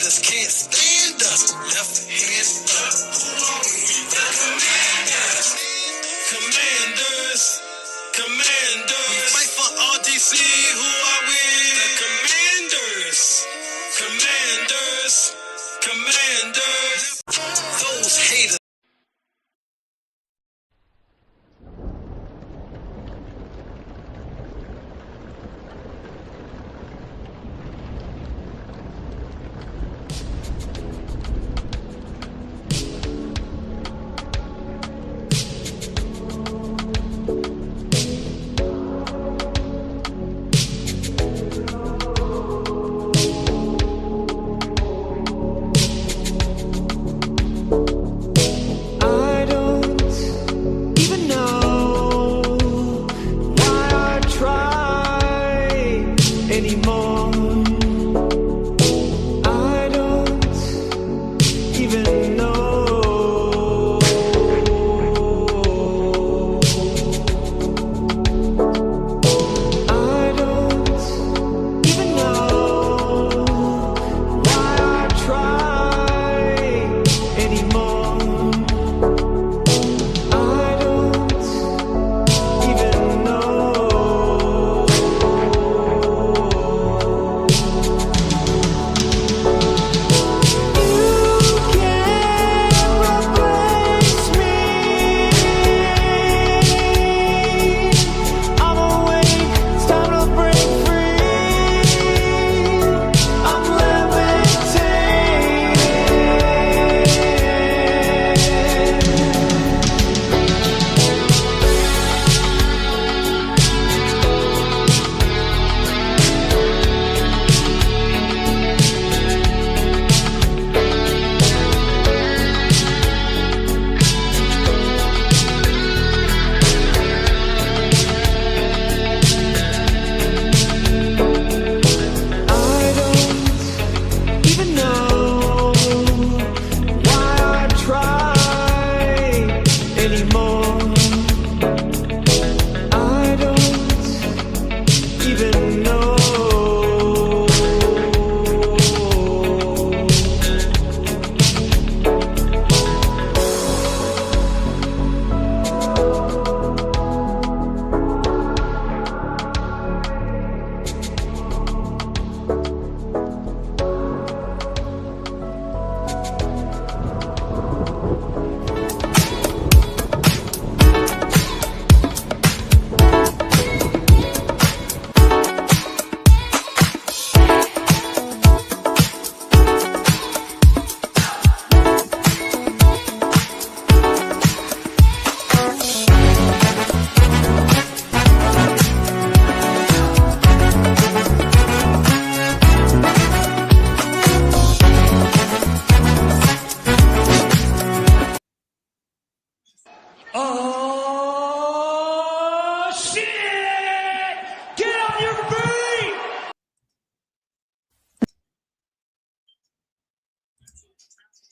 Commanders can't stand us. Left hand up. Commanders. Commanders. We fight for RDC. Who are we? The Commanders. Commanders. Commanders. Those haters.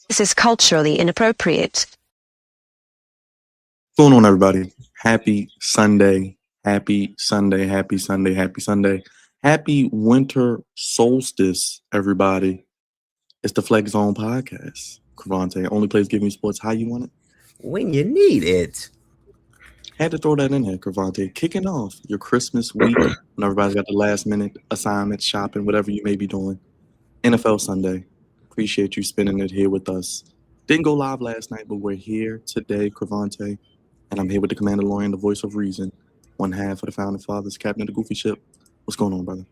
This is culturally inappropriate. What's going on, everybody? Happy Sunday. Happy Sunday. Happy Sunday. Happy Sunday. Happy winter solstice, everybody. It's the Flex Zone podcast. Crevonte, only place giving you sports how you want it. When you need it. Had to throw that in here, Crevonte. Kicking off your Christmas week when everybody's got the last minute assignment, shopping, whatever you may be doing. NFL Sunday. Appreciate you spending it here with us. Didn't go live last night, but we're here today, Crevonte. And I'm here with the Commanderlorian, the voice of reason. One half of the founding fathers, captain of the goofy ship. What's going on, brother?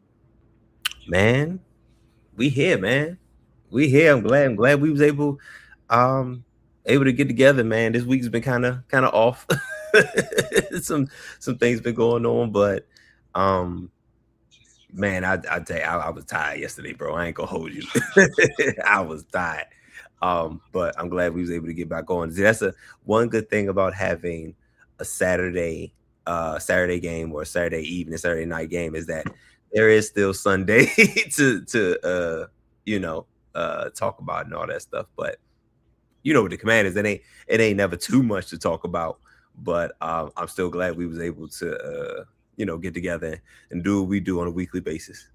Man, we here, man. We here. I'm glad we was able to get together, man. This week's been kind of off. some things been going on, but man, I tell you, I was tired yesterday, bro. I ain't gonna hold you. I was tired. But I'm glad we was able to get back on. That's one good thing about having a Saturday game or a Saturday evening, Saturday night game is that there is still Sunday to talk about and all that stuff. But with the Commanders, it ain't never too much to talk about. But I'm still glad we was able to get together and do what we do on a weekly basis.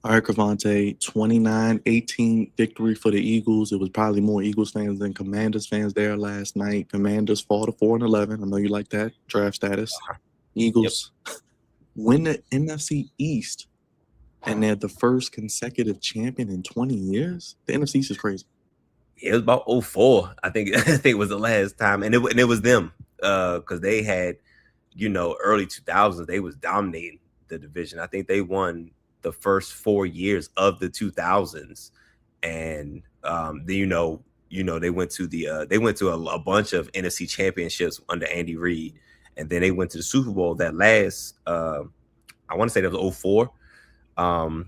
All right, Crevonte, 29-18 victory for the Eagles. It was probably more Eagles fans than Commanders fans there last night. Commanders fall to 4-11. I know you like that draft status. Eagles win the NFC East, and they're the first consecutive champion in 20 years. The NFC East is crazy. It was about 04. I think it was the last time, and it was them because they had, early 2000s. They was dominating the division. I think they won the first 4 years of the 2000s, and they went to a bunch of NFC championships under Andy Reid, and then they went to the Super Bowl that last. I want to say that was 04,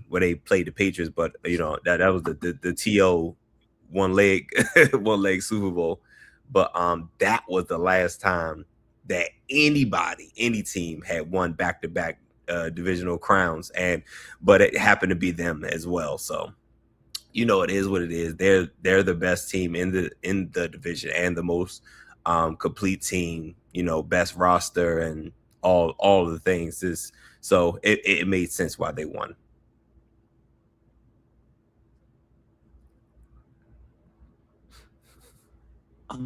where they played the Patriots, but that was the TO one leg Super Bowl, but that was the last time that any team had won back-to-back divisional crowns, but it happened to be them as well. So it is what it is. They're the best team in the division and the most complete team, best roster and all of the things. So it made sense why they won. I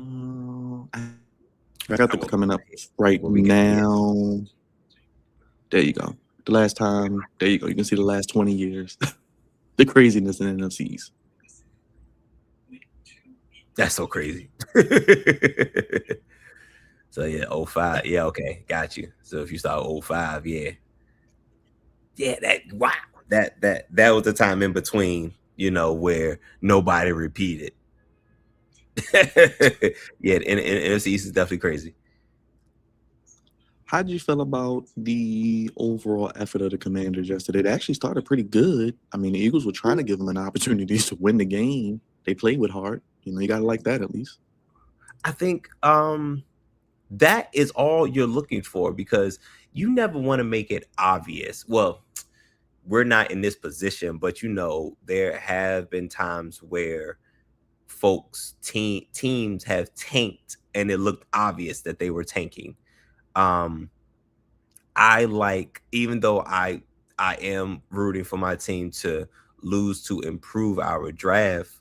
got them coming up right now. There you go. The last time, there you go. You can see the last 20 years. The craziness in the NFCs. That's so crazy. So yeah, 05. Yeah, okay, got you. So if you saw 05, yeah, that was the time in between, where nobody repeated. Yeah, and NFC East is definitely crazy. How did you feel about the overall effort of the Commanders yesterday? They actually started pretty good. I mean, the Eagles were trying to give them an opportunity to win the game. They played with heart. You got to like that at least. I think that is all you're looking for, because you never want to make it obvious. Well, we're not in this position, but there have been times where teams have tanked and it looked obvious that they were tanking. I like, even though I am rooting for my team to lose to improve our draft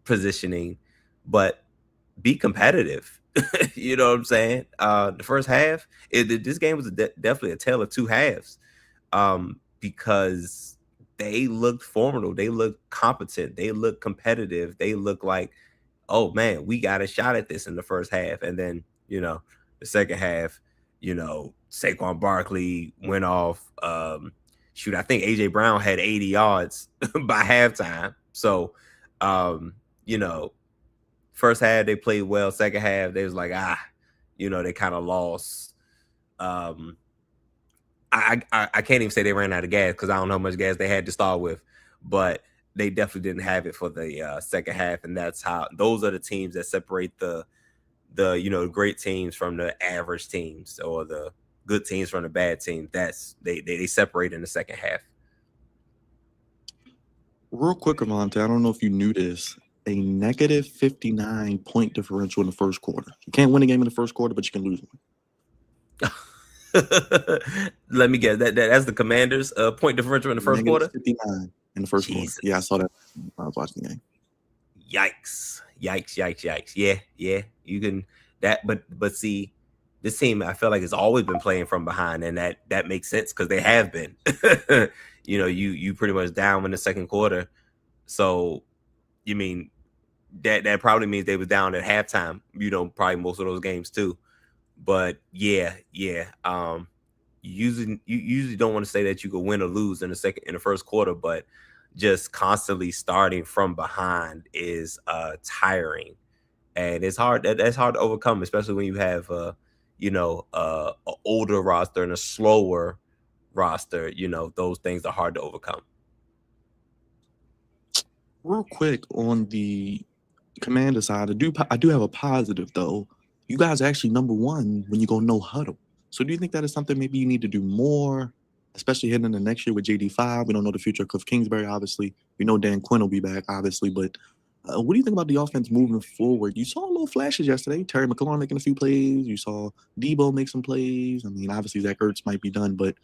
positioning, but be competitive. You know what I'm saying? The first half, this game was definitely a tale of two halves, because they looked formidable. They looked competent. They looked competitive. They looked like, oh man, we got a shot at this in the first half. And then, the second half, Saquon Barkley went off. I think AJ Brown had 80 yards by halftime. So, first half they played well. Second half they was like, they kind of lost. I can't even say they ran out of gas, because I don't know how much gas they had to start with, but they definitely didn't have it for the second half, and those are the teams that separate the great teams from the average teams, or the good teams from the bad teams. They separate in the second half. Real quick, Crevonte, I don't know if you knew this. A negative 59 point differential in the first quarter. You can't win a game in the first quarter, but you can lose one. Let me guess. That's the Commanders' point differential in the first quarter. 59 in the first quarter. Yeah, I saw that when I was watching the game. Yikes! Yeah. You can but see, this team, I feel like, has always been playing from behind, and that makes sense because they have been. You pretty much down in the second quarter, so you mean that probably means they was down at halftime. Probably most of those games too. But yeah. You usually don't want to say that you could win or lose in the first quarter, but just constantly starting from behind is tiring, and it's hard. That's hard to overcome, especially when you have a older roster and a slower roster. Those things are hard to overcome. Real quick on the Commander side, I do have a positive though. You guys are actually number one when you go no huddle. So do you think that is something maybe you need to do more, especially heading into next year with JD5? We don't know the future of Cliff Kingsbury, obviously. We know Dan Quinn will be back, obviously. But what do you think about the offense moving forward? You saw a little flashes yesterday. Terry McLaurin making a few plays. You saw Debo make some plays. I mean, obviously Zach Ertz might be done, but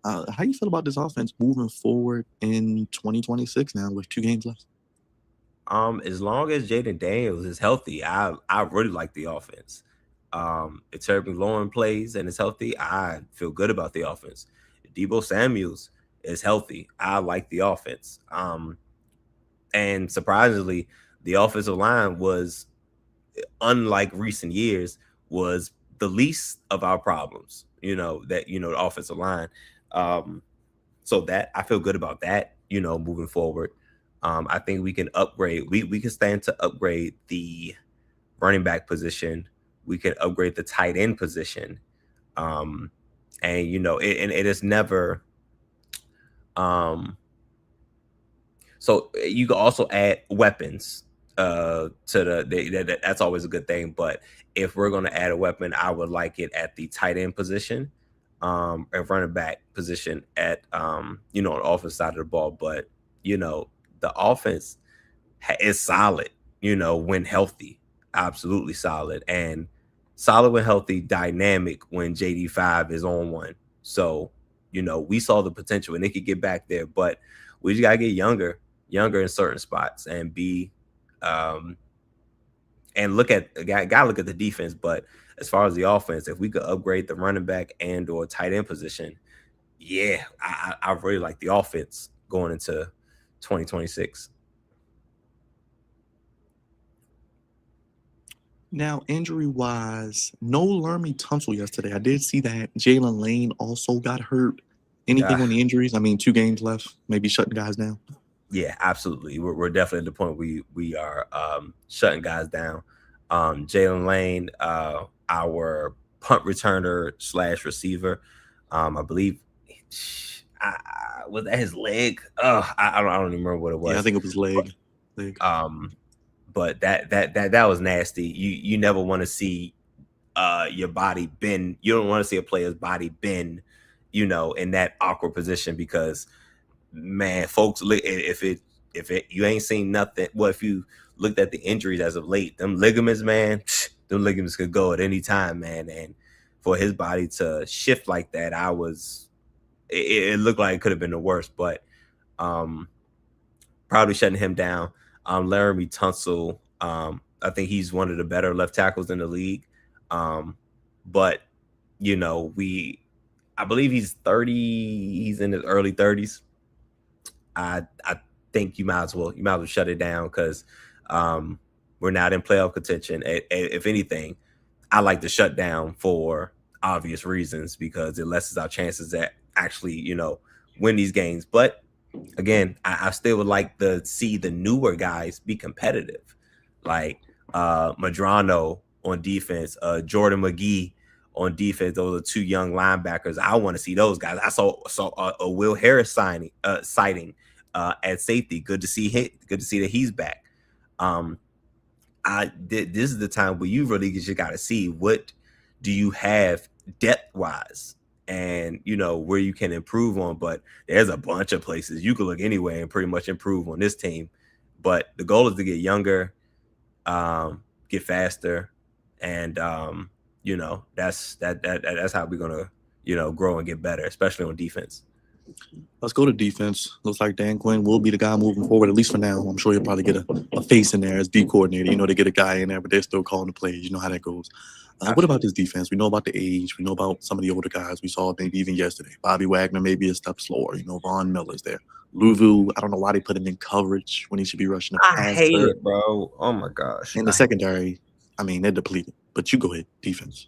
How you feel about this offense moving forward in 2026 now with 2 games left? As long as Jaden Daniels is healthy, I really like the offense. If Terry McLaurin plays and is healthy, I feel good about the offense. If Debo Samuels is healthy, I like the offense. And surprisingly, the offensive line was, unlike recent years, was the least of our problems. The offensive line. So that I feel good about that. Moving forward, I think we can upgrade. We can stand to upgrade the running back position. We can upgrade the tight end position. And it is never. So you can also add weapons to that's always a good thing. But if we're going to add a weapon, I would like it at the tight end position, and running back position at on the offense side of the ball. But the offense is solid, when healthy, absolutely solid, and solid when healthy, dynamic when JD5 is on one. So we saw the potential and they could get back there, but we just gotta get younger in certain spots and be and gotta look at the defense. But as far as the offense, if we could upgrade the running back and or tight end position, yeah, I really like the offense going into 2026. Now, injury-wise, no Laramie Tunsil yesterday. I did see that Jalen Lane also got hurt. Anything on the injuries? I mean, 2 games left, maybe shutting guys down. Yeah, absolutely. We're definitely at the point we are shutting guys down. Jalen Lane, our punt returner / receiver, I believe, was that his leg? I don't even remember what it was. Yeah, I think it was leg. But that was nasty. You never want to see your body bend. You don't want to see a player's body bend, in that awkward position, because man, folks, if you ain't seen nothing. Well, if you looked at the injuries as of late, them ligaments, man, them ligaments could go at any time, man. And for his body to shift like that, it looked like it could have been the worst. But probably shutting him down. Laramie Tunsil, I think he's one of the better left tackles in the league. But I believe he's 30. He's in his early 30s. I think you might as well shut it down, because we're not in playoff contention. If anything, I like to shut down for obvious reasons, because it lessens our chances at actually win these games. But again, I still would like to see the newer guys be competitive, like Madrano on defense, Jordan McGee on defense. Those are 2 young linebackers. I want to see those guys. I saw a Will Harris sighting at safety. Good to see him. Good to see that he's back. This is the time where you really just got to see what do you have depth wise, and where you can improve on. But there's a bunch of places you can look anywhere and pretty much improve on this team. But the goal is to get younger, get faster, and that's how we're gonna grow and get better, especially on defense. Let's go to defense. Looks like Dan Quinn will be the guy moving forward, at least for now. I'm sure he'll probably get a face in there as D coordinator. They get a guy in there, but they're still calling the plays. You know how that goes. What about this defense? We know about the age. We know about some of the older guys. We saw maybe even yesterday. Bobby Wagner maybe a step slower. Von Miller's there. Luvu, I don't know why they put him in coverage when he should be rushing the passer. I hate it, bro. Oh, my gosh. In the secondary, I mean, they're depleted. But you go ahead, defense.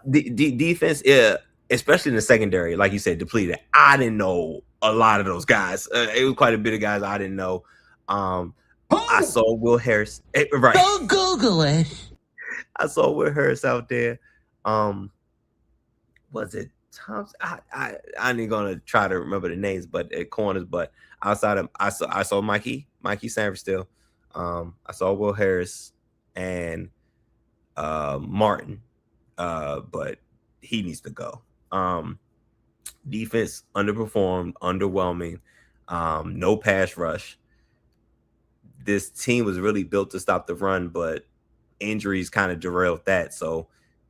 Defense, yeah, especially in the secondary, like you said, depleted. I didn't know a lot of those guys. It was quite a bit of guys I didn't know. I saw Will Harris. Right. Don't Google it. I saw Will Harris out there. Was it Thompson? I ain't gonna try to remember the names, but at corners. But outside of, I saw Mikey Sanford still. I saw Will Harris and Martin, but he needs to go. Defense underperformed, underwhelming. No pass rush. This team was really built to stop the run, but injuries kind of derailed that. So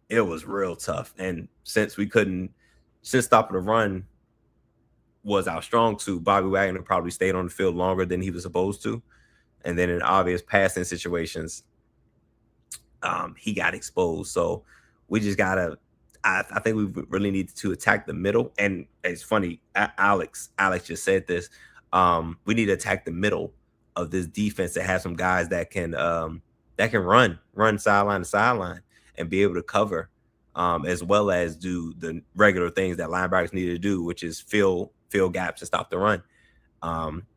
it was real tough. And since stopping the run was our strong suit. Bobby Wagner probably stayed on the field longer than he was supposed to. And then in obvious passing situations, he got exposed. So we just gotta. I think we really need to attack the middle. And it's funny, Alex just said this. We need to attack the middle of this defense that has some guys that can run sideline to sideline and be able to cover, as well as do the regular things that linebackers need to do, which is fill gaps and stop the run.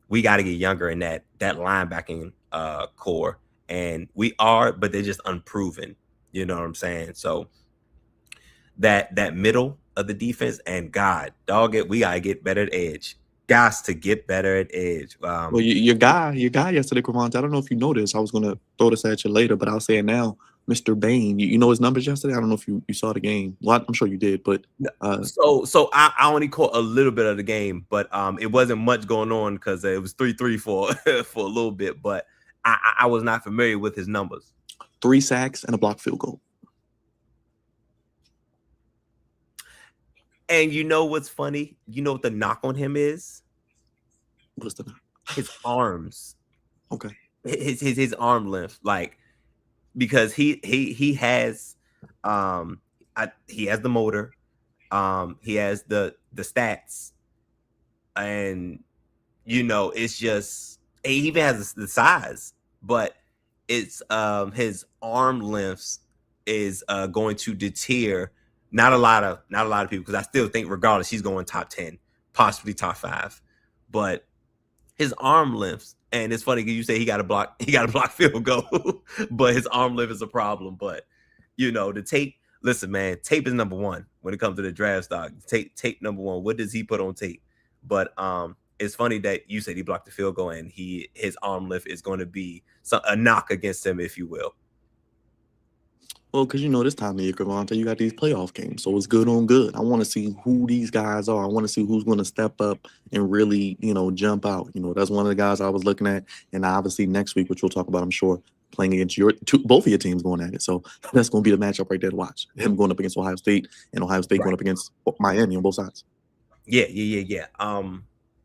We got to get younger in that linebacking core, and we are, but they're just unproven. You know what I'm saying? So that middle of the defense, and we gotta get better at edge. Guys to get better at edge. Well, your guy yesterday, Crevonte, I don't know if you noticed. I was gonna throw this at you later, but I'll say it now. Mr. Bain, you know his numbers yesterday. I don't know if you saw the game. Well, I'm sure you did, but so I only caught a little bit of the game, but it wasn't much going on because it was 3-3 for for a little bit. But I was not familiar with his numbers. 3 sacks and a blocked field goal. And you know what's funny? You know what the knock on him is? What's the knock? His arms. Okay. His arm length, like, because he has he has the motor, he has the stats, and you know, it's just, he even has the size, but it's his arm lengths is going to deter not a lot of people, because I still think regardless he's going top 10, possibly top 5, but his arm lengths, and it's funny because you say he got a block field goal, but his arm length is a problem. But you know, the tape. Listen, man, tape is number one when it comes to the draft stock. Tape number one. What does he put on tape? But it's funny that you said he blocked the field goal, and his arm lift is going to be a knock against him, if you will. Well, because you know this time of year, Crevonte, you got these playoff games, so it's good on good. I want to see who these guys are. I want to see who's going to step up and really, jump out. That's one of the guys I was looking at, and obviously next week, which we'll talk about, I'm sure, playing against both of your teams going at it. So that's going to be the matchup right there to watch. Him going up against Ohio State, and Ohio State going up against Miami on both sides. Yeah.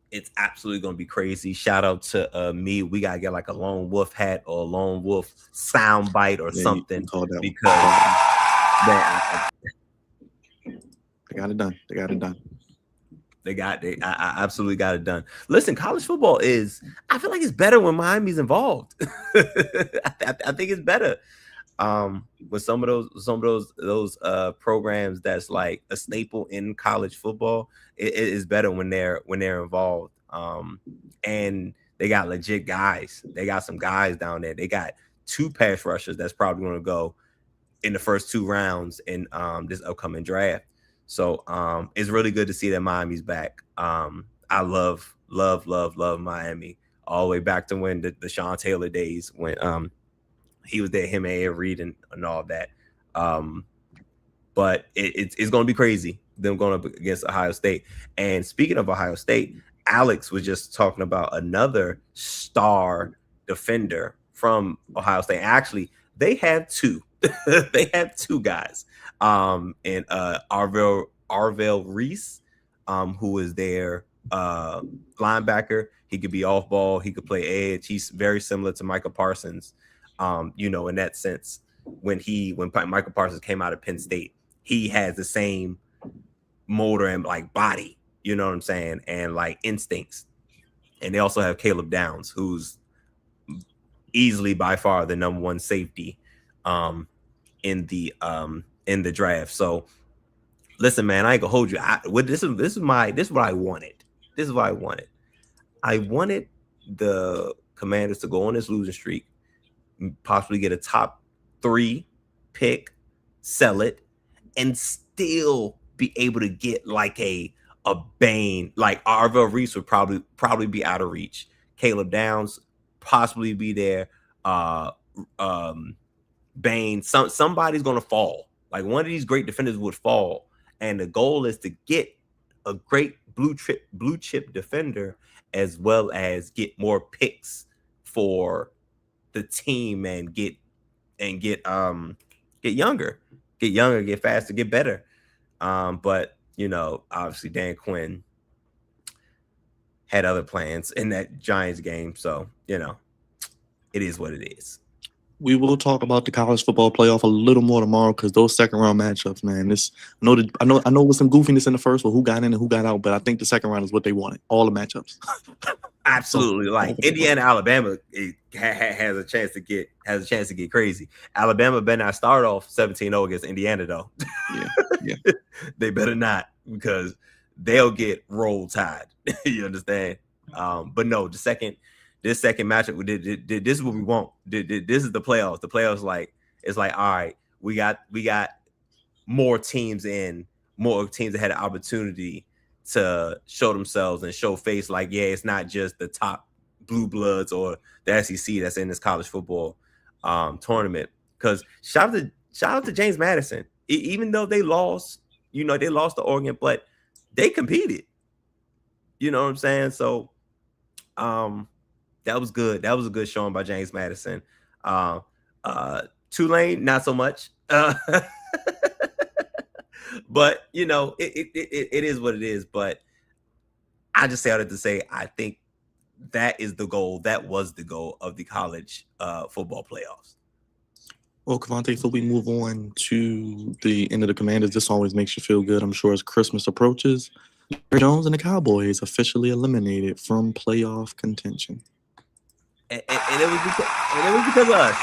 It's absolutely going to be crazy. Shout out to me. We got to get like a lone wolf hat or a lone wolf sound bite or something, because they got it done. I absolutely got it done. Listen, college football I feel like it's better when Miami's involved. I think it's better. With some of those programs that's like a staple in college football, it is better when they're involved. And they got legit guys. They got some guys down there. They got 2 pass rushers that's probably going to go in the first 2 rounds in this upcoming draft. So it's really good to see that Miami's back. I love Miami all the way back to when the Sean Taylor days, when he was there, him and Ed Reed and all that. But it's going to be crazy, them going up against Ohio State. And speaking of Ohio State, Alex was just talking about another star defender from Ohio State. Actually, they have 2. They have 2 guys. And Arvell Reese, who is their linebacker. He could be off ball. He could play edge. He's very similar to Micah Parsons. In that sense, when Michael Parsons came out of Penn State, he has the same motor and like body, you know what I'm saying, and like instincts. And they also have Caleb Downs, who's easily by far the number 1 safety in the draft. So listen, man, I ain't gonna hold you. This is what I wanted. This is what I wanted. I wanted the Commanders to go on this losing streak, possibly get a top 3 pick, sell it, and still be able to get like a Bane. Like Arvell Reese would probably be out of reach. Caleb Downs possibly be there. Bane, somebody's gonna fall. Like one of these great defenders would fall, and the goal is to get a great blue chip defender, as well as get more picks for the team and get younger, get faster, get better. But obviously Dan Quinn had other plans in that Giants game. So, you know, it is what it is. We will talk about the college football playoff a little more tomorrow because those second round matchups, man. I know with some goofiness in the first one, who got in and who got out, but I think the second round is what they wanted. All the matchups. Absolutely, like Indiana, Alabama has a chance to get crazy. Alabama better not start off 17-0 against Indiana though. Yeah. They better not, because they'll get roll tide. You understand? But no, this second matchup, this is what we want. This is the playoffs. The playoffs, it's like, all right, we got more teams that had an opportunity to show themselves and show face. Like, yeah, it's not just the top blue bloods or the SEC that's in this college football tournament. Because shout out to James Madison. Even though they lost, they lost to Oregon, but they competed. You know what I'm saying? So that was good. That was a good showing by James Madison. Tulane, not so much. But it is what it is. But I just say all that to say, I think that is the goal. That was the goal of the college football playoffs. Well, Crevonte, before we move on to the end of the Commanders, this always makes you feel good. I'm sure as Christmas approaches, Jerry Jones and the Cowboys officially eliminated from playoff contention. And it was because of us.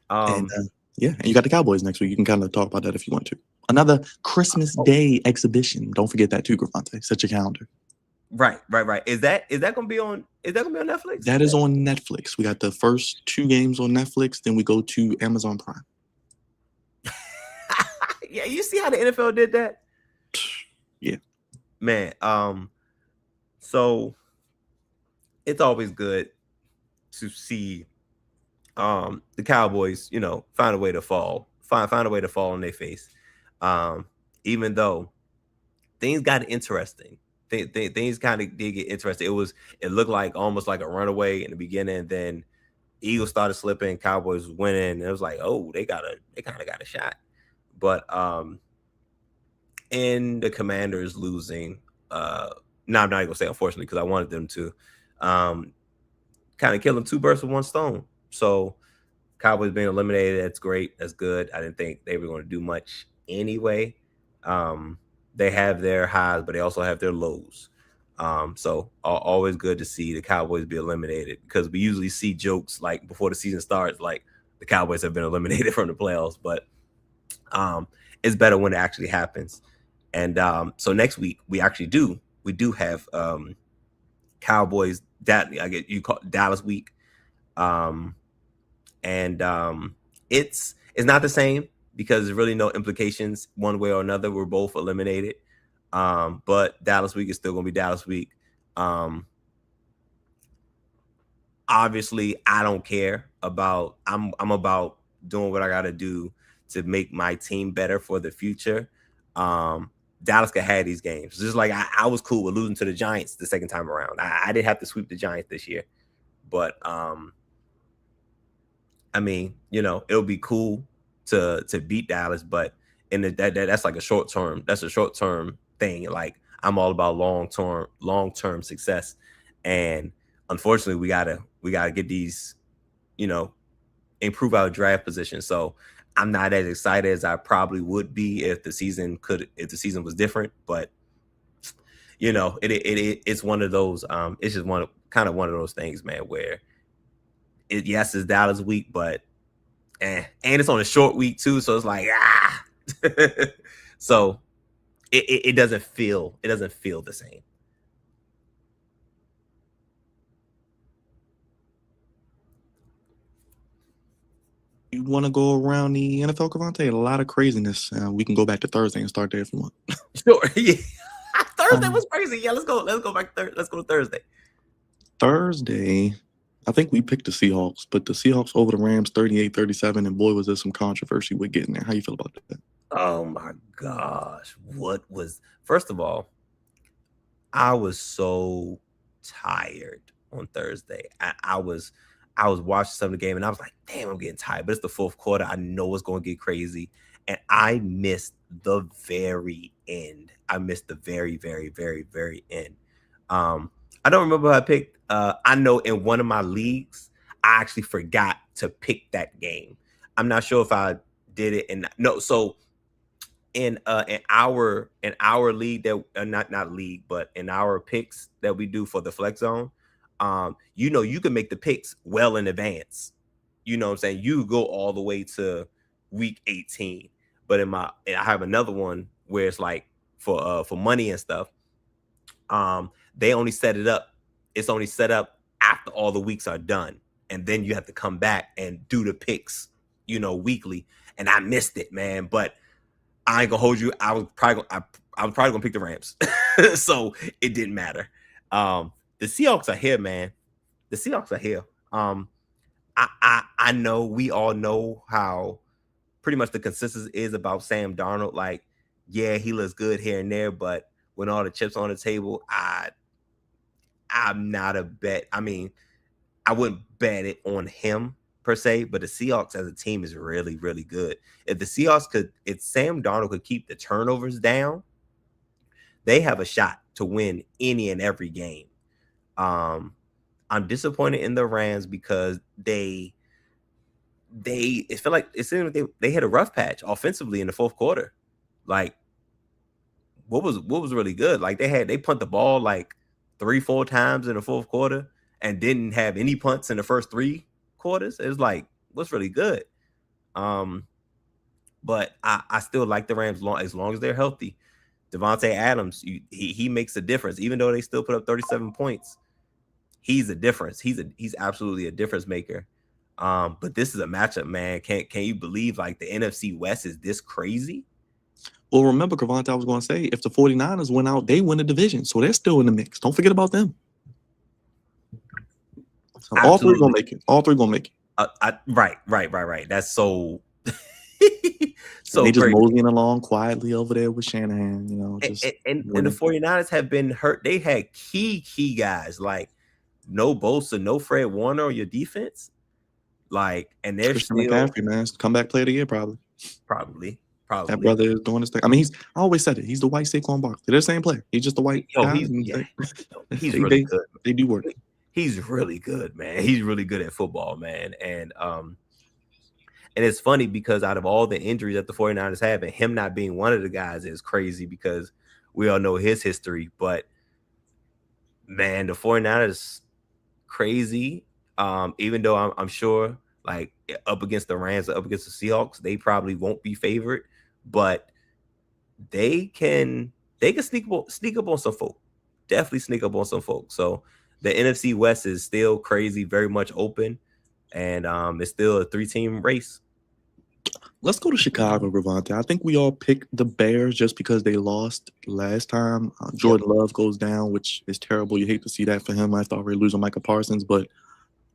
And you got the Cowboys next week. You can kind of talk about that if you want to. Another Christmas Day exhibition. Don't forget that too, Crevonte. Set your calendar. Right. Is that gonna be on Netflix? That is on Netflix. We got the first 2 games on Netflix, then we go to Amazon Prime. Yeah, you see how the NFL did that? Yeah. Man, so it's always good to see the Cowboys, find a way to fall on their face. Even though things got interesting. Things kind of did get interesting. It looked like almost like a runaway in the beginning, and then Eagles started slipping, Cowboys was winning. It was like, oh, they kind of got a shot. But in the Commanders losing, I'm not even gonna say unfortunately, because I wanted them to kind of killing 2 birds with 1 stone. So Cowboys being eliminated, that's great, that's good. I didn't think they were going to do much anyway. They have their highs, but they also have their lows. So always good to see the Cowboys be eliminated, because we usually see jokes like before the season starts, like the Cowboys have been eliminated from the playoffs, but it's better when it actually happens. And so next week we do have Cowboys Dallas week. It's not the same, because there's really no implications one way or another. We're both eliminated. But Dallas week is still going to be Dallas week. Obviously I don't care about, I'm about doing what I got to do to make my team better for the future. Dallas could have these games. Just like I was cool with losing to the Giants the second time around. I didn't have to sweep the Giants this year, but I mean, it'll be cool to beat Dallas, but that's like a short term. That's a short term thing. Like, I'm all about long term success, and unfortunately, we gotta get these, improve our draft position. So I'm not as excited as I probably would be if the season was different. But it's one of those. It's just one of those things, man, where it's Dallas week, but and it's on a short week too, so it's like so it doesn't feel the same. You want to go around the NFL, Crevonte? A lot of craziness. We can go back to Thursday and start there if you want. Sure. Yeah. Thursday was crazy. Yeah, let's go back. Let's go to Thursday. Thursday, I think we picked the Seahawks, but the Seahawks over the Rams 38-37, and boy, was there some controversy with getting there. How you feel about that? Oh my gosh. First of all, I was so tired on Thursday. I was watching some of the game and I was like, damn, I'm getting tired. But it's the fourth quarter. I know it's going to get crazy. And I missed the very end. I missed the very, very, very, very end. I don't remember who I picked. I know in one of my leagues, I actually forgot to pick that game. I'm not sure if I did it. And no, so in our league that not league, but in our picks that we do for the flex zone, you can make the picks well in advance. You know what I'm saying? You go all the way to week 18. But I have another one where it's like for money and stuff. They only set it up. It's only set up after all the weeks are done, and then you have to come back and do the picks, weekly. And I missed it, man. But I ain't gonna hold you. I was probably gonna pick the Rams, so it didn't matter. The Seahawks are here, man. The Seahawks are here. I know we all know how pretty much the consensus is about Sam Darnold. Like, yeah, he looks good here and there, but when all the chips on the table, I'm not a bet. I mean, I wouldn't bet it on him per se, but the Seahawks as a team is really, really good. If Sam Darnold could keep the turnovers down, they have a shot to win any and every game. I'm disappointed in the Rams because it felt like they hit a rough patch offensively in the fourth quarter. Like, what was really good? Like, they punt the ball like 3-4 times in the fourth quarter and didn't have any punts in the first 3 quarters. It was like, what's really good? But I still like the Rams as long as they're healthy. Devontae Adams, he makes a difference, even though they still put up 37 points. He's a difference. He's absolutely a difference maker. But this is a matchup, man. Can you believe like the NFC West is this crazy? Well, remember, Crevonte, I was going to say, if the 49ers win out, they win the division. So they're still in the mix. Don't forget about them. So all three going to make it. All three going to make it. Right. That's so... so they just moseying along quietly over there with Shanahan, and the 49ers have been hurt. They had key guys like no Bosa, no Fred Warner on your defense. Like, and they're Christian still McCaffrey, man. Comeback player of the year, probably. That brother is doing his thing. I mean, I always said it. He's the white Saquon Barkley. They're the same player. He's just the white guy. He's really good. They do work. He's really good, man. He's really good at football, man. And it's funny because out of all the injuries that the 49ers have, and him not being one of the guys is crazy because we all know his history. But, man, the 49ers crazy. Even though I'm sure, like, up against the Rams, up against the Seahawks, they probably won't be favored. But they can sneak up on some folk. Definitely sneak up on some folk. So the NFC West is still crazy, very much open. And it's still a 3-team race. Let's go to Chicago, Crevonte. I think we all picked the Bears just because they lost last time. Jordan Love goes down, which is terrible. You hate to see that for him after already losing Micah Parsons. But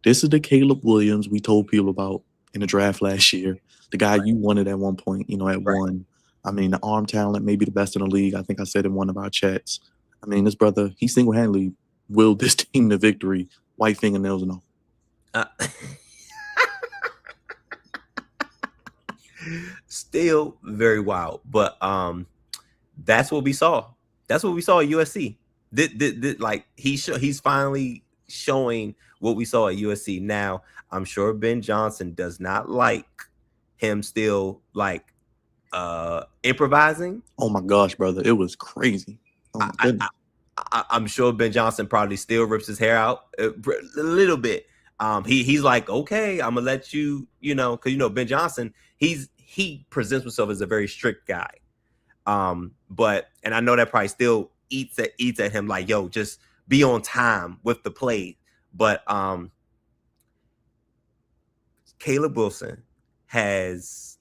this is the Caleb Williams we told people about in the draft last year. The guy you wanted at one point, at one. I mean, the arm talent may be the best in the league. I think I said in one of our chats. I mean, this brother, he single-handedly willed this team to victory, white fingernails and all. Still very wild, but that's what we saw. That's what we saw at USC. Like he's finally showing what we saw at USC. Now, I'm sure Ben Johnson does not like him still like improvising. Oh my gosh, brother, it was crazy. Oh I'm sure Ben Johnson probably still rips his hair out a little bit. He's like, okay, I'm gonna let you, because Ben Johnson, he presents himself as a very strict guy. But I know that probably still eats at him like, yo, just be on time with the play. But Caleb Williams has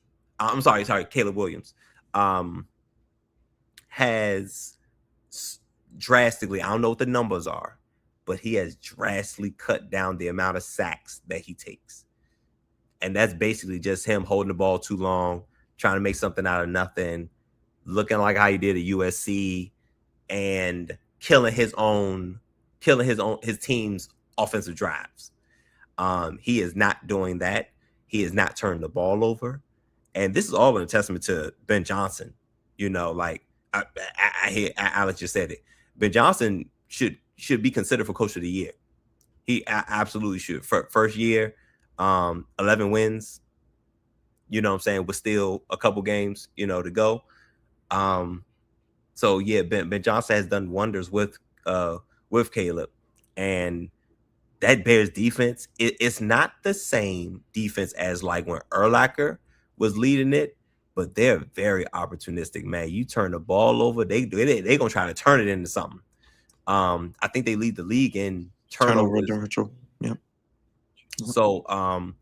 drastically, I don't know what the numbers are, but he has drastically cut down the amount of sacks that he takes. And that's basically just him holding the ball too long, trying to make something out of nothing, looking like how he did at USC, and killing his team's offensive drives. He is not doing that. He is not turning the ball over. And this is all in a testament to Ben Johnson. You know, like I hear Alex just said it. Ben Johnson should be considered for coach of the year. He absolutely should. First year, 11 wins. You know what I'm saying? With still a couple games, you know, to go. So yeah, Ben Johnson has done wonders with Caleb, and that Bears defense, it's not the same defense as like when Urlacher was leading it, but they're very opportunistic, man. You turn the ball over, they gonna try to turn it into something. I think they lead the league in turnover differential. Yep. So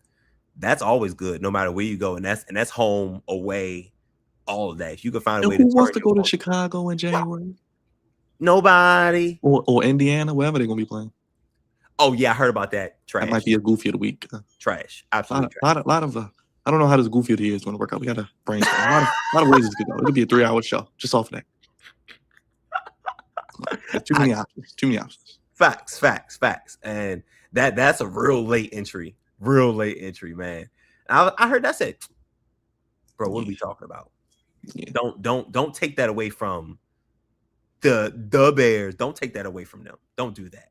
that's always good, no matter where you go, and that's home, away, all of that. If you can find a way who wants to go to Chicago in January? Nobody. Or Indiana, wherever they're gonna be playing. Oh yeah, I heard about that. Trash. That might be a goofy of the week. Trash. Absolutely. A lot of I don't know how this goofy of the year is going to work out. We got to brainstorm. A lot of ways it could go. It could be a 3-hour show just off of that. Too many options. Facts. And that's a real late entry, man. I heard that said, bro, what are we talking about? Yeah. Don't take that away from the Bears. Don't take that away from them. Don't do that.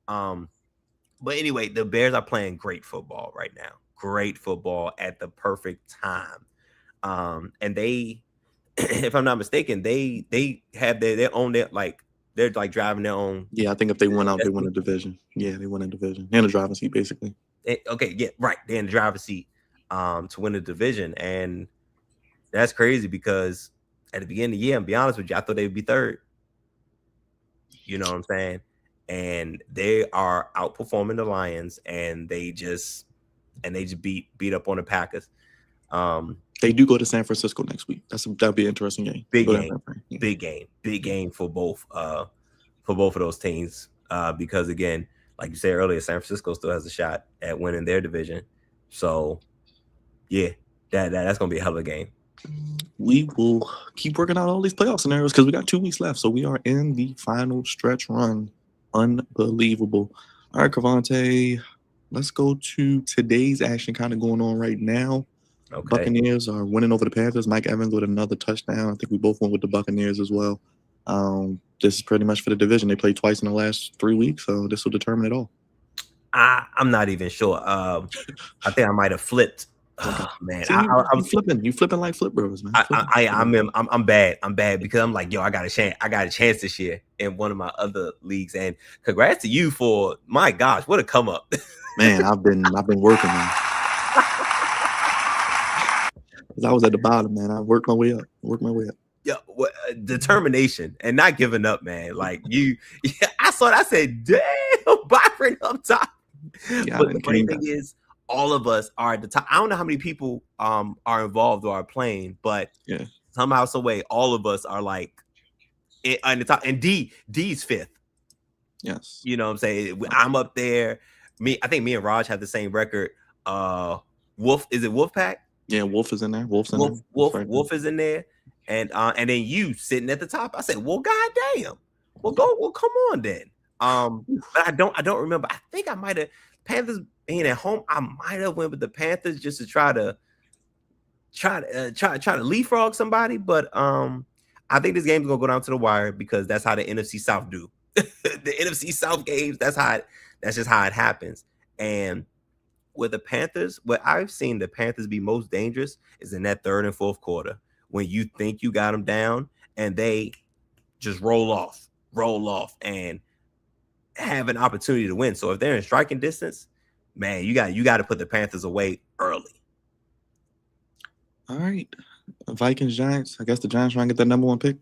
But anyway, the Bears are playing great football right now. Great football at the perfect time. And they, if I'm not mistaken, they have their own, they're like driving their own. Yeah, I think if they win out, they win a division. Yeah, they win a division and a driving seat, basically. Okay, yeah, right. They're in the driver's seat to win the division. And that's crazy because at the beginning of the year, I'll be honest with you, I thought they would be third. You know what I'm saying? And they are outperforming the Lions, and they just beat up on the Packers. They do go to San Francisco next week. That'll be an interesting game. Big game for both of those teams. Because again, like you said earlier, San Francisco still has a shot at winning their division. So yeah, that's gonna be a hell of a game. We will keep working out all these playoff scenarios because we got 2 weeks left. So we are in the final stretch run. Unbelievable. All right, Crevonte, let's go to today's action kind of going on right now. Okay. Buccaneers are winning over the Panthers. Mike Evans with another touchdown. I think we both went with the Buccaneers as well. This is pretty much for the division. They played twice in the last 3 weeks, so this will determine it all. I'm not even sure. I think I might have flipped. Oh, man, see, I'm flipping. You flipping like Flip Bros, man. I'm bad. I'm bad because I'm like, yo, I got a chance this year in one of my other leagues. And congrats to you for, my gosh, what a come up. Man, I've been working, man. I was at the bottom, man. I worked my way up. Yeah, determination and not giving up, man. Like I saw it. I said, damn, Byron up top. Yeah, but the funny thing is, all of us are at the top. I don't know how many people are involved or are playing, but somehow, some way, all of us are like on the top. And D's fifth. Yes. You know what I'm saying? I'm up there. I think me and Raj have the same record. Wolf, is it Wolfpack? Yeah, Wolf is in there. Wolf is in there. And then you sitting at the top. I said, well, goddamn. Well, come on then. But I don't remember. I think I might have Panthers being at home. I might have went with the Panthers just to try to leapfrog somebody. But I think this game is gonna go down to the wire because that's how the NFC South do. The NFC South games. That's just how it happens. And with the Panthers, what I've seen the Panthers be most dangerous is in that third and fourth quarter when you think you got them down and they just roll off and have an opportunity to win. So if they're in striking distance, man, you got to put the Panthers away early. All right, Vikings Giants. I guess the Giants trying to get that number 1 pick.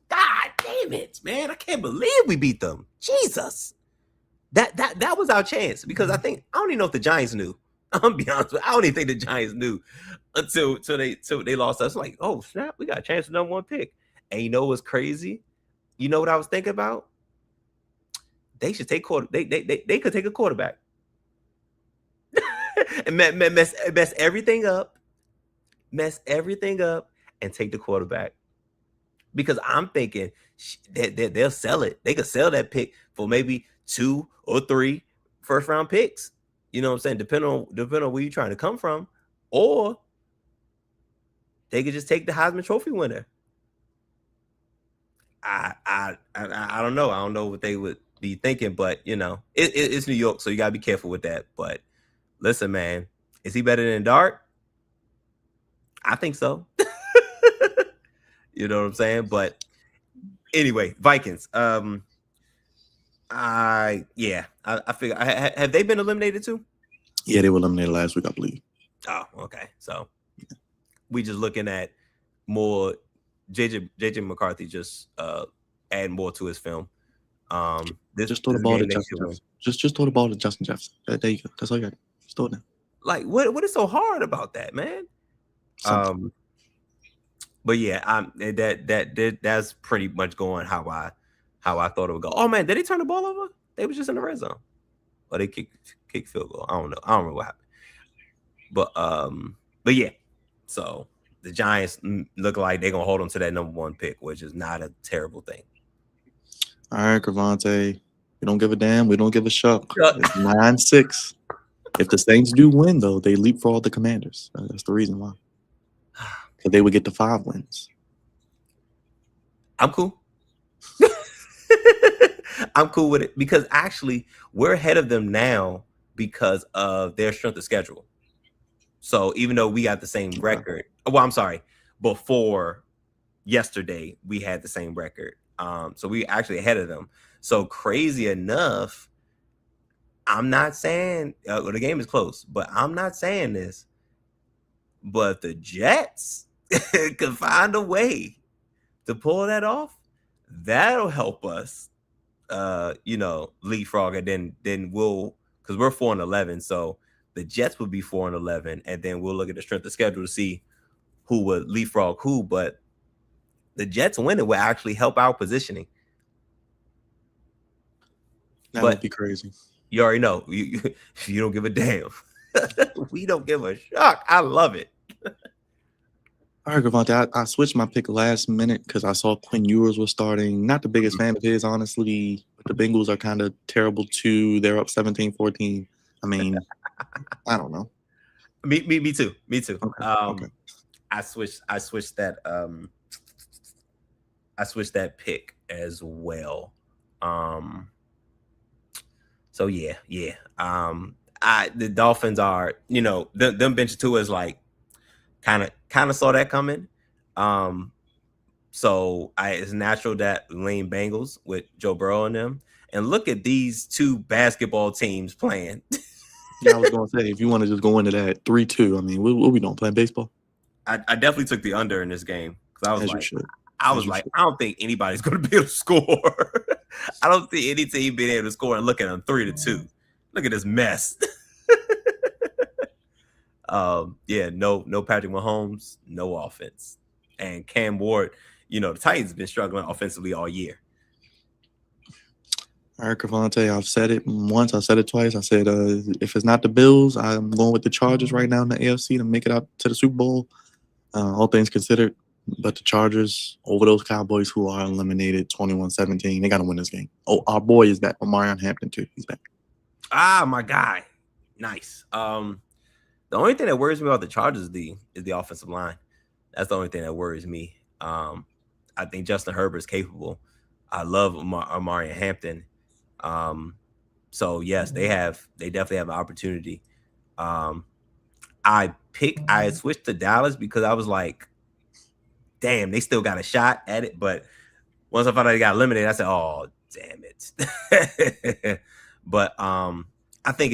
God damn it, man! I can't believe we beat them. Jesus, that was our chance because I don't even know if the Giants knew. I'm gonna be honest with you. I don't even think the Giants knew until they lost us. Like, oh snap, we got a chance for number 1 pick. And you know what's crazy? You know what I was thinking about? They should take They could take a quarterback and mess everything up, and take the quarterback. Because I'm thinking that they'll sell it. They could sell that pick for maybe 2 or 3 first round picks. You know what I'm saying? Depending on where you're trying to come from, or they could just take the Heisman Trophy winner I don't know. I don't know what they would be thinking, but it's New York, so you gotta be careful with that. But listen, man, is he better than Dart? I think so. You know what I'm saying? But anyway, Vikings. I figure. Have they been eliminated too? Yeah, they were eliminated last week, I believe. Oh, okay. So we just looking at more JJ McCarthy just add more to his film. Just throw the ball to Justin Jefferson. Just throw the ball to Justin Jefferson. There you go. That's all you got. Just throw it down. Like, what is so hard about that, man? Something. But yeah, that's pretty much going how I thought it would go. Oh man, did they turn the ball over? They was just in the red zone, or they kicked field goal. I don't know. I don't remember what happened. But yeah. So the Giants look like they're gonna hold them to that number 1 pick, which is not a terrible thing. All right, Crevonte. We don't give a damn. We don't give a shuck. It's 9-6. If the Saints do win, though, they leapfrog the Commanders. That's the reason why. So they would get the 5 wins. I'm cool. I'm cool with it because actually we're ahead of them now because of their strength of schedule. So even though we got the same record, well, I'm sorry, before yesterday we had the same record. So we actually ahead of them. So crazy enough, I'm not saying the game is close, but I'm not saying this. But the Jets could find a way to pull that off. That'll help us, leapfrog, and then we'll, because we're 4-11, so the Jets would be 4-11, and then we'll look at the strength of schedule to see who would leapfrog who. But the Jets winning will actually help our positioning. That would be crazy. You already know. You don't give a damn. We don't give a shuck. I love it. All right, Crevonte, I switched my pick last minute because I saw Quinn Ewers was starting. Not the biggest fan of his, honestly. But the Bengals are kind of terrible, too. They're up 17-14. I mean, I don't know. Me too. Me too. Okay. I switched that pick as well. So yeah. The Dolphins are, them bench two is like kind of saw that coming. So it's natural that lean Bengals with Joe Burrow and them. And look at these two basketball teams playing. Yeah, I was gonna say, if you want to just go into that 3-2, I mean, what we doing, playing baseball? I definitely took the under in this game because I was like, should. I don't think anybody's going to be able to score. I don't see any team being able to score and look at them 3-2. Look at this mess. No Patrick Mahomes, no offense, and Cam Ward. The Titans have been struggling offensively all year. All right, Crevonte, I've said it once, I've said it twice. I said if it's not the Bills, I'm going with the Chargers right now in the AFC to make it out to the Super Bowl. All things considered, but the Chargers over those Cowboys who are eliminated 21-17, they got to win this game. Oh, our boy is back. Omarion Hampton, too. He's back. Ah, my guy. Nice. The only thing that worries me about the Chargers is the offensive line. That's the only thing that worries me. I think Justin Herbert's capable. I love Omarion Hampton. So yes, they definitely have an opportunity. I switched to Dallas because I was like, damn, they still got a shot at it. But once I found out they got eliminated, I said, oh, damn it. But I think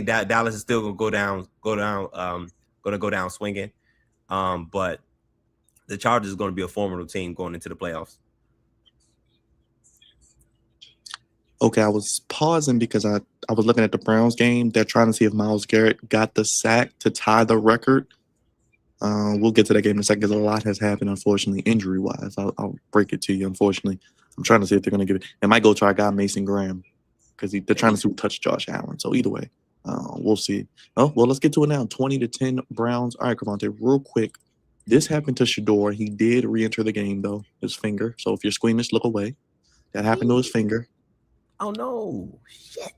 Dallas is still gonna go down swinging. But the Chargers is going to be a formidable team going into the playoffs. Okay, I was pausing because I was looking at the Browns game. They're trying to see if Myles Garrett got the sack to tie the record. We'll get to that game in a second because a lot has happened, unfortunately, injury-wise. I'll break it to you, unfortunately. I'm trying to see if they're going to give it. They might go try a guy, Mason Graham, because they're trying to touch Josh Allen. So either way, we'll see. Oh, well, let's get to it now. 20-10 Browns. All right, Crevonte, real quick. This happened to Shador. He did re-enter the game, though, his finger. So if you're squeamish, look away. That happened to his finger. Oh, no. Shit.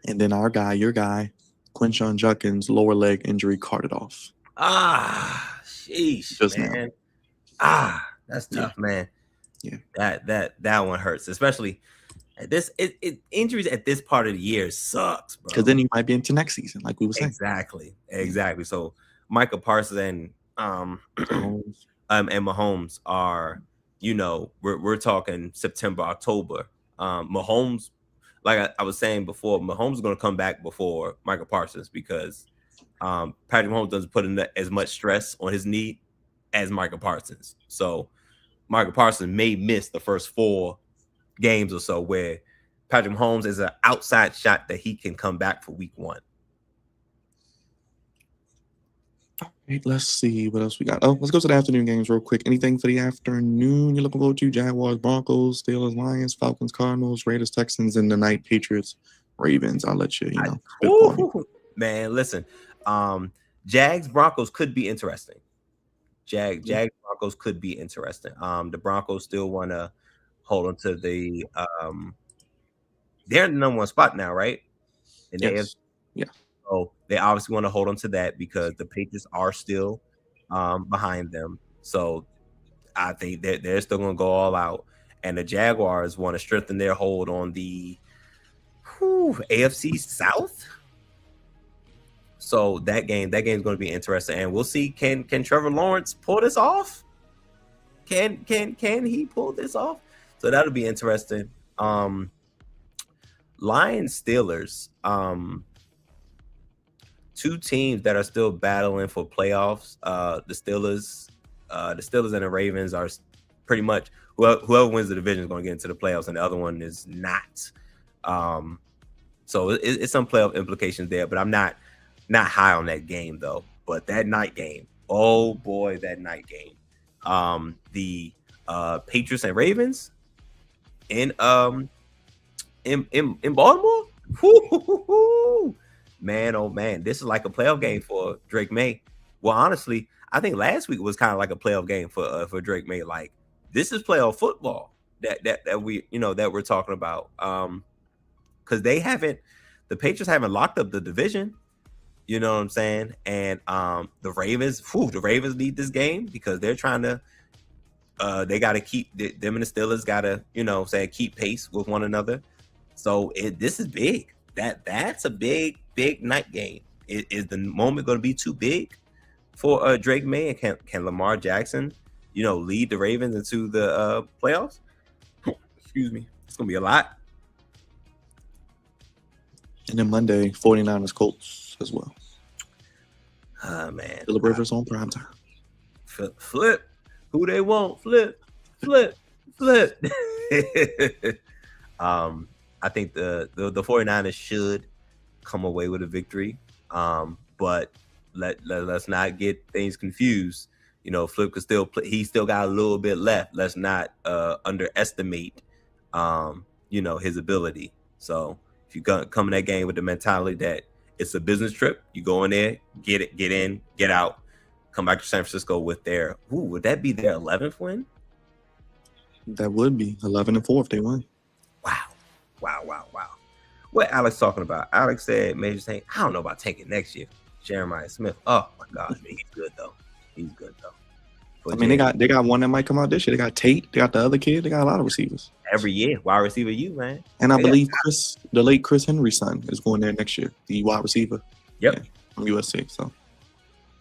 And then your guy, Quinshon Judkins, lower leg injury carted off. Ah, sheesh, Just man. now. Ah, that's tough, man. Yeah. That one hurts, especially at this injuries at this part of the year sucks, bro. Because then you might be into next season, like we were saying. Exactly. So Micah Parsons and Mahomes are, we're talking September, October. Mahomes, like I was saying before, Mahomes is going to come back before Micah Parsons because Patrick Mahomes doesn't put in as much stress on his knee as Micah Parsons. So Micah Parsons may miss the first 4 games or so, where Patrick Mahomes is an outside shot that he can come back for week 1. All right, let's see what else we got. Oh, let's go to the afternoon games real quick. Anything for the afternoon you're looking forward to? Jaguars, Broncos, Steelers, Lions, Falcons, Cardinals, Raiders, Texans, and the night Patriots, Ravens. I'll let you, man, listen. Jags, Broncos could be interesting. Jags, Broncos could be interesting. The Broncos still want to hold on to the they're in the number 1 spot now, right? Yes. Yeah. So they obviously want to hold on to that because the Patriots are still behind them. So I think they're still going to go all out. And the Jaguars want to strengthen their hold on the AFC South. So that game's going to be interesting, and we'll see. Can Trevor Lawrence pull this off? Can he pull this off? So that'll be interesting. Lions, Steelers, 2 teams that are still battling for playoffs. The Steelers and the Ravens are pretty much whoever wins the division is going to get into the playoffs, and the other one is not. So it's some playoff implications there, but I'm not high on that game though. But that night game, oh boy, that night game. The Patriots and Ravens in Baltimore. Woo-hoo-hoo-hoo. Man, oh man, this is like a playoff game for Drake May. Well, honestly, I think last week was kind of like a playoff game for Drake May. Like, this is playoff football that we that we're talking about. Because the Patriots haven't locked up the division. You know what I'm saying? And the Ravens lead this game because they're trying to. They got to keep them and the Steelers got to keep pace with one another. So this is big. That's a big night game. Is the moment going to be too big for Drake May? And can Lamar Jackson, lead the Ravens into the playoffs? Excuse me. It's going to be a lot. And then Monday, 49ers Colts as well. Man. Philip Rivers on primetime. Flip. Who they want? Flip. I think the 49ers should come away with a victory. But let's not get things confused. Flip could still play. He still got a little bit left. Let's not underestimate his ability. So if you come in that game with the mentality that it's a business trip, you go in there, get in, get out, come back to San Francisco with would that be their 11th win? That would be 11-4 if they win. Wow. What Alex talking about? Alex said, Major saying, I don't know about taking next year. Jeremiah Smith. Oh my gosh, man, he's good though. But they got one that might come out this year. They got Tate. They got the other kid. They got a lot of receivers. Every year, wide receiver, man. And I believe the late Chris Henry's son is going there next year. The wide receiver. Yep. Yeah, from USC. So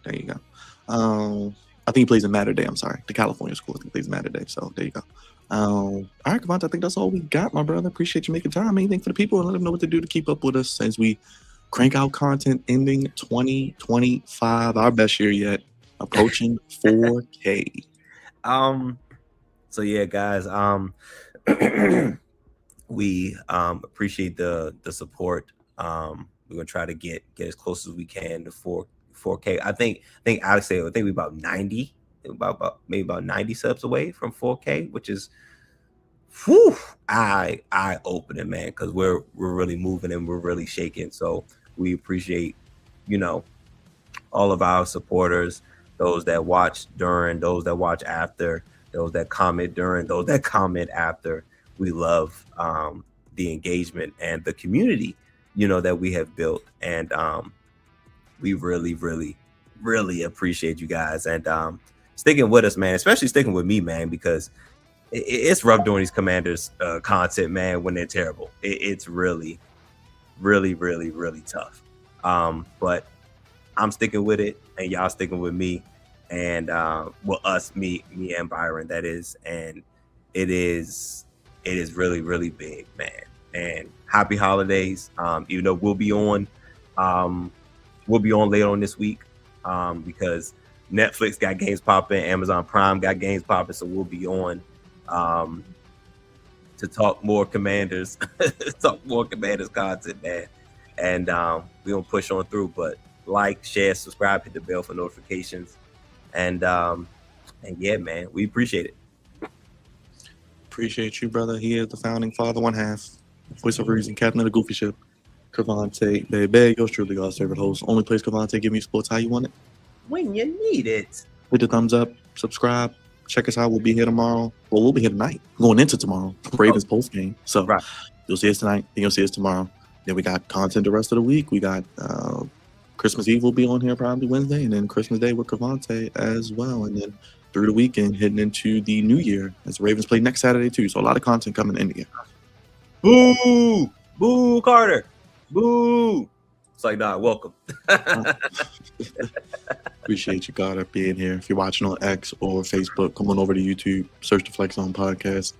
there you go. I think he plays in Mater Day. I'm sorry, the California school. I think he plays in Mater Day. So there you go. All right, Crevonte, I think that's all we got, my brother. Appreciate you making time. Anything for the people, and let them know what to do to keep up with us as we crank out content ending 2025, our best year yet, approaching 4K. So yeah, guys, we appreciate the support. We're gonna try to get as close as we can to 4K. I think Alex said we about 90. Maybe about 90 subs away from 4K, which is eye opening, man, because we're really moving and we're really shaking. So we appreciate all of our supporters, those that watch during, those that watch after, those that comment during, those that comment after. We love the engagement and the community that we have built, and we really appreciate you guys and sticking with us, man, especially sticking with me, man, because it's rough doing these Commanders content, man, when they're terrible. It's really, really, really, really tough. But I'm sticking with it, and y'all sticking with me, and me and Byron, that is, and it is really, really big, man. And happy holidays. Even though we'll be on later on this week, because Netflix got games popping, Amazon Prime got games popping, so we'll be on to talk more Commanders, content, man. And we're gonna push on through. But like, share, subscribe, hit the bell for notifications, and yeah, man, we appreciate it. Appreciate you, brother. He is the founding father, one half, voice of reason, captain of the goofy ship, Crevonte, baby, yours truly, God's favorite host. Only place Crevonte give me sports how you want it. When you need it. Hit the thumbs up, subscribe, check us out. We'll be here tomorrow. Well, we'll be here tonight, going into tomorrow. Ravens post game. So Right. You'll see us tonight, then you'll see us tomorrow. Then we got content the rest of the week. We got Christmas Eve will be on here probably Wednesday, and then Christmas Day with Crevonte as well. And then through the weekend, heading into the new year as the Ravens play next Saturday too. So a lot of content coming in here. Boo! Boo, Carter! Boo! It's like, nah, welcome. Appreciate you, Carter, being here. If you're watching on X or Facebook, come on over to YouTube, search the Flex On Podcast,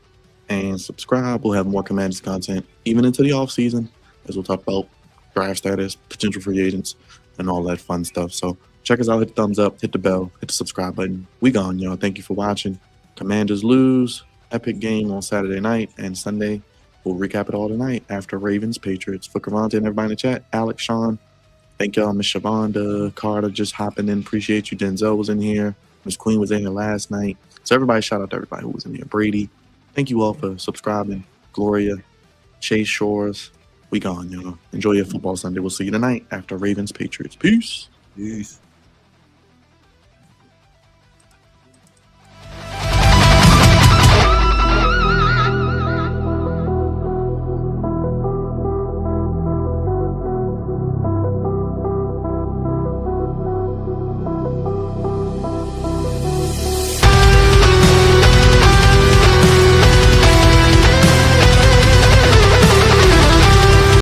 and subscribe. We'll have more Commanders content, even into the off season, as we'll talk about draft status, potential free agents, and all that fun stuff. So check us out, hit the thumbs up, hit the bell, hit the subscribe button. We gone, y'all. Thank you for watching. Commanders lose. Epic game on Saturday night, and Sunday we'll recap it all tonight after Ravens, Patriots. For Crevonte and everybody in the chat, Alex, Sean, thank y'all. Miss Shavonda, Carter just hopping in. Appreciate you. Denzel was in here. Miss Queen was in here last night. So everybody, shout out to everybody who was in here. Brady, thank you all for subscribing. Gloria, Chase Shores, we gone, y'all. Enjoy your football Sunday. We'll see you tonight after Ravens, Patriots. Peace. Peace.